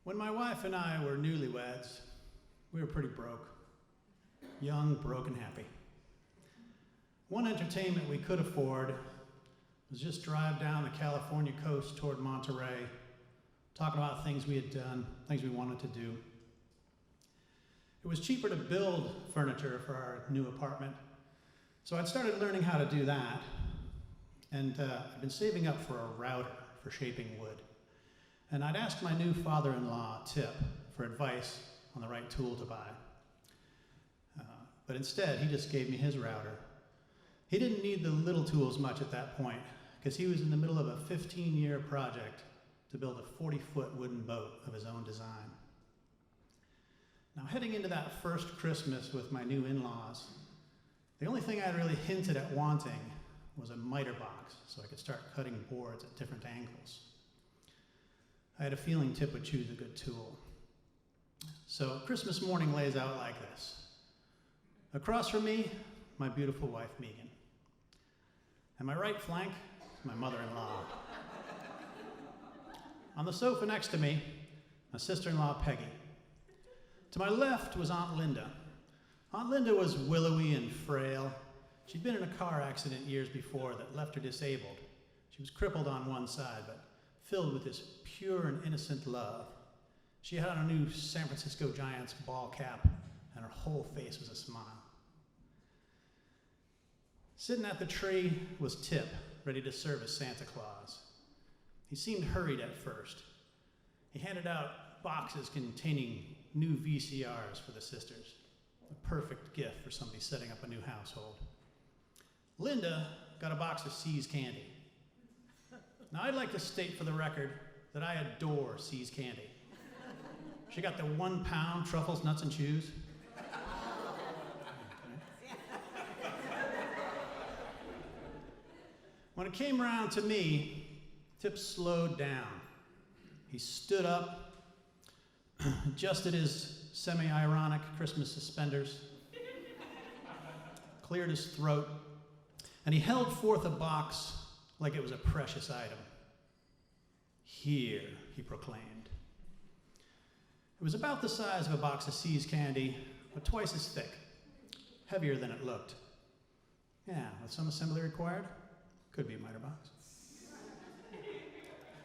When my wife and I were newlyweds, we were pretty broke. Young, broke, and happy. One entertainment we could afford was just drive down the California coast toward Monterey, talking about things we had done, things we wanted to do. It was cheaper to build furniture for our new apartment, so I'd started learning how to do that, and I'd been saving up for a router for shaping wood. And I'd asked my new father-in-law, Tip, for advice on the right tool to buy. But instead, he just gave me his router. He didn't need the little tools much at that point, because he was in the middle of a 15-year project to build a 40-foot wooden boat of his own design. Now, heading into that first Christmas with my new in-laws, the only thing I'd really hinted at wanting was a miter box so I could start cutting boards at different angles. I had a feeling Tip would choose a good tool. So Christmas morning lays out like this. Across from me, my beautiful wife, Megan. And my right flank, my mother-in-law. On the sofa next to me, my sister-in-law, Peggy. To my left was Aunt Linda. Aunt Linda was willowy and frail. She'd been in a car accident years before that left her disabled. She was crippled on one side, but filled with this pure and innocent love. She had on a new San Francisco Giants ball cap, and her whole face was a smile. Sitting at the tree was Tip, ready to serve as Santa Claus. He seemed hurried at first. He handed out boxes containing new VCRs for the sisters, a perfect gift for somebody setting up a new household. Linda got a box of See's candy. Now, I'd like to state for the record that I adore See's candy. She got the 1 pound truffles, nuts, and chews. When it came around to me, Tip slowed down. He stood up, adjusted his semi-ironic Christmas suspenders, cleared his throat, and he held forth a box like it was a precious item. "Here," he proclaimed. It was about the size of a box of See's candy, but twice as thick, heavier than it looked. Yeah, with some assembly required, could be a miter box.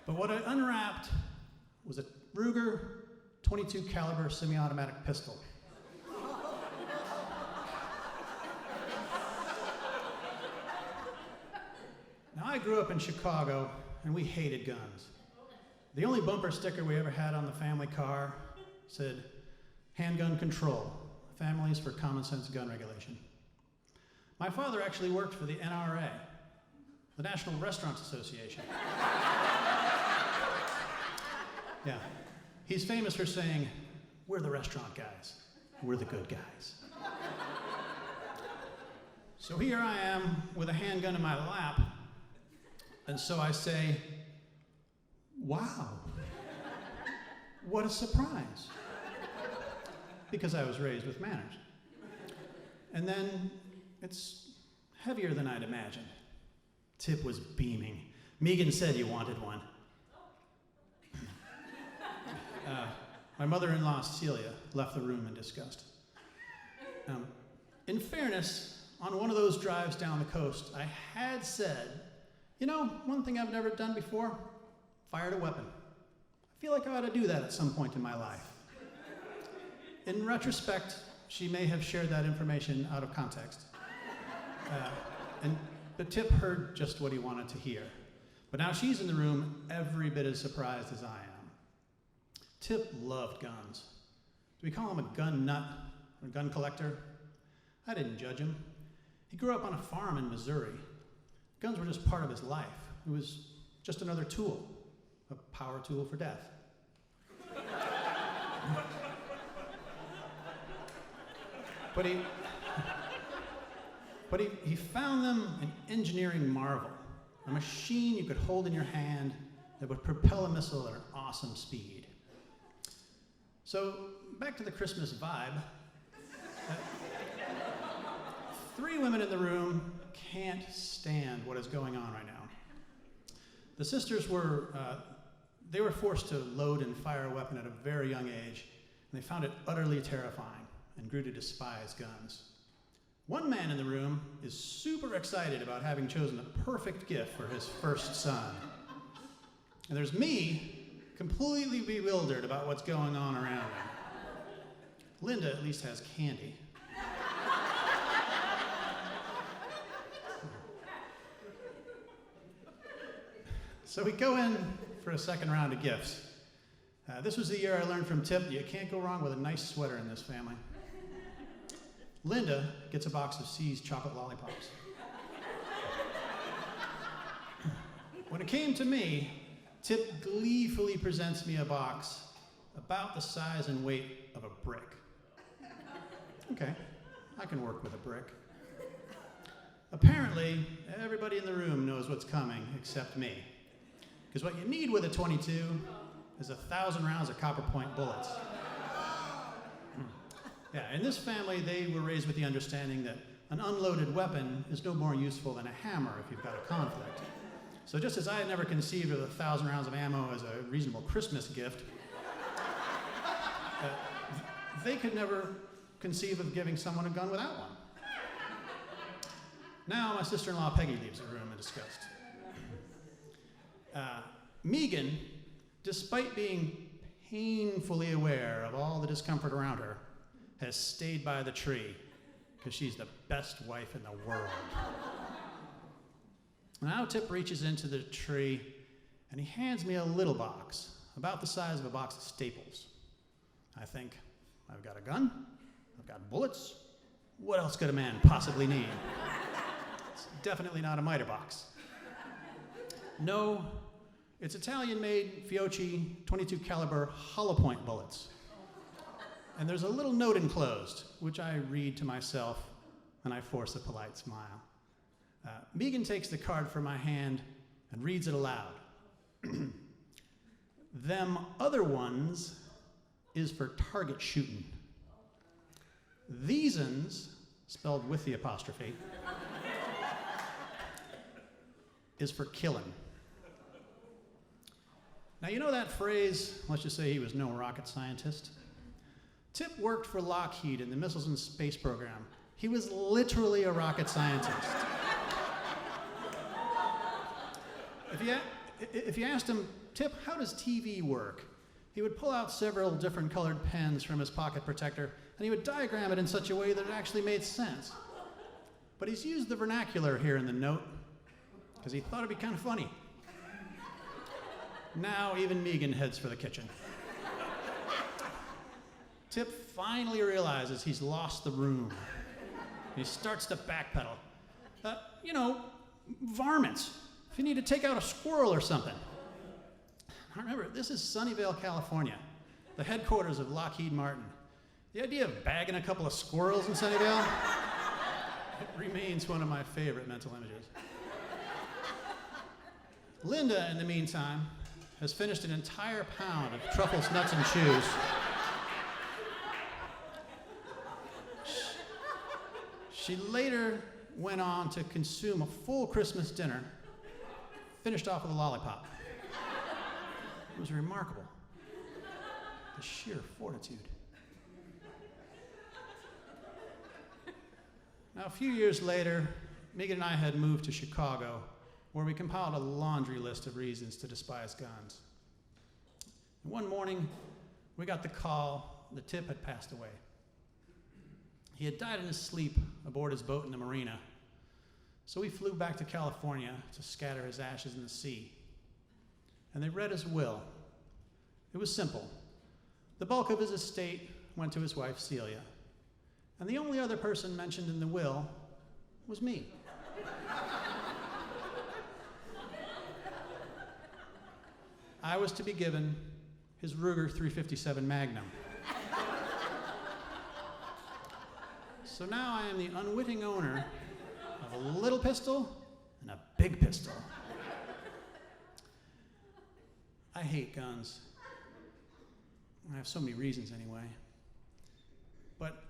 But what I unwrapped was a Ruger .22 caliber semi-automatic pistol. Now, I grew up in Chicago, and we hated guns. The only bumper sticker we ever had on the family car said, "Handgun control, families for common sense gun regulation." My father actually worked for the NRA, the National Restaurants Association. Yeah, he's famous for saying, "We're the restaurant guys, we're the good guys." So here I am with a handgun in my lap, and so I say, "Wow, what a surprise," because I was raised with manners. And then it's heavier than I'd imagined. Tip was beaming. "Megan said you wanted one." My mother-in-law, Celia, left the room in disgust. In fairness, on one of those drives down the coast, I had said, one thing I've never done before, fired a weapon. I feel like I ought to do that at some point in my life. In retrospect, she may have shared that information out of context. But Tip heard just what he wanted to hear. But now she's in the room every bit as surprised as I am. Tip loved guns. Do we call him a gun nut or a gun collector? I didn't judge him. He grew up on a farm in Missouri. Guns were just part of his life. It was just another tool, a power tool for death. But he found them an engineering marvel, a machine you could hold in your hand that would propel a missile at an awesome speed. So, back to the Christmas vibe. 3 women in the room can't stand what is going on right now. The sisters were They were forced to load and fire a weapon at a very young age, and they found it utterly terrifying and grew to despise guns. One man in the room is super excited about having chosen the perfect gift for his first son. And there's me, completely bewildered about what's going on around him. Linda at least has candy. So we go in for a second round of gifts. This was the year I learned from Tip, you can't go wrong with a nice sweater in this family. Linda gets a box of C's chocolate lollipops. When it came to me, Tip gleefully presents me a box about the size and weight of a brick. Okay, I can work with a brick. Apparently, everybody in the room knows what's coming except me. Because what you need with a .22 is 1,000 rounds of copper point bullets. Yeah, in this family, they were raised with the understanding that an unloaded weapon is no more useful than a hammer if you've got a conflict. So just as I had never conceived of 1,000 rounds of ammo as a reasonable Christmas gift, they could never conceive of giving someone a gun without one. Now my sister-in-law Peggy leaves the room in disgust. Megan, despite being painfully aware of all the discomfort around her, has stayed by the tree because she's the best wife in the world. Now Tip reaches into the tree and he hands me a little box, about the size of a box of Staples. I think, I've got a gun, I've got bullets, what else could a man possibly need? It's definitely not a miter box. No, it's Italian-made Fiocchi .22 caliber hollow point bullets. And there's a little note enclosed, which I read to myself, and I force a polite smile. Megan takes the card from my hand and reads it aloud. Them other ones is for target shooting. These'ns, spelled with the apostrophe, is for killing. Now, you know that phrase, let's just say he was no rocket scientist? Tip worked for Lockheed in the Missiles and Space Program. He was literally a rocket scientist. If you asked him, Tip, how does TV work? He would pull out several different colored pens from his pocket protector, and he would diagram it in such a way that it actually made sense. But he's used the vernacular here in the note, because he thought it'd be kind of funny. Now even Megan heads for the kitchen. Tip finally realizes he's lost the room. He starts to backpedal. Varmints. If you need to take out a squirrel or something. Now remember, this is Sunnyvale, California, the headquarters of Lockheed Martin. The idea of bagging a couple of squirrels in Sunnyvale, it remains one of my favorite mental images. Linda, in the meantime, has finished an entire pound of truffles, nuts, and chews. She later went on to consume a full Christmas dinner, finished off with a lollipop. It was remarkable, the sheer fortitude. Now, a few years later, Megan and I had moved to Chicago, where we compiled a laundry list of reasons to despise guns. And one morning, we got the call that Tip had passed away. He had died in his sleep aboard his boat in the marina, so we flew back to California to scatter his ashes in the sea. And they read his will. It was simple. The bulk of his estate went to his wife, Celia. And the only other person mentioned in the will was me. I was to be given his Ruger 357 Magnum. So now I am the unwitting owner of a little pistol and a big pistol. I hate guns. I have so many reasons anyway. But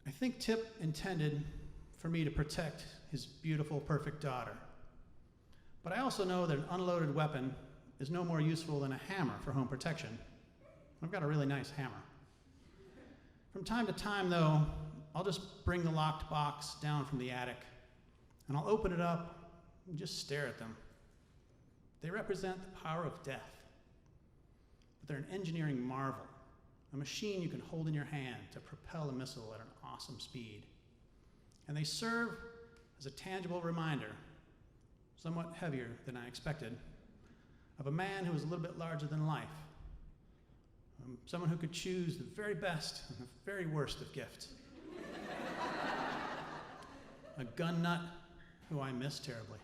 I think Tip intended for me to protect his beautiful, perfect daughter. But I also know that an unloaded weapon is no more useful than a hammer for home protection. I've got a really nice hammer. From time to time, though, I'll just bring the locked box down from the attic, and I'll open it up and just stare at them. They represent the power of death, but they're an engineering marvel, a machine you can hold in your hand to propel a missile at an awesome speed. And they serve as a tangible reminder, somewhat heavier than I expected, of a man who was a little bit larger than life. Someone who could choose the very best and the very worst of gifts. A gun nut who I miss terribly.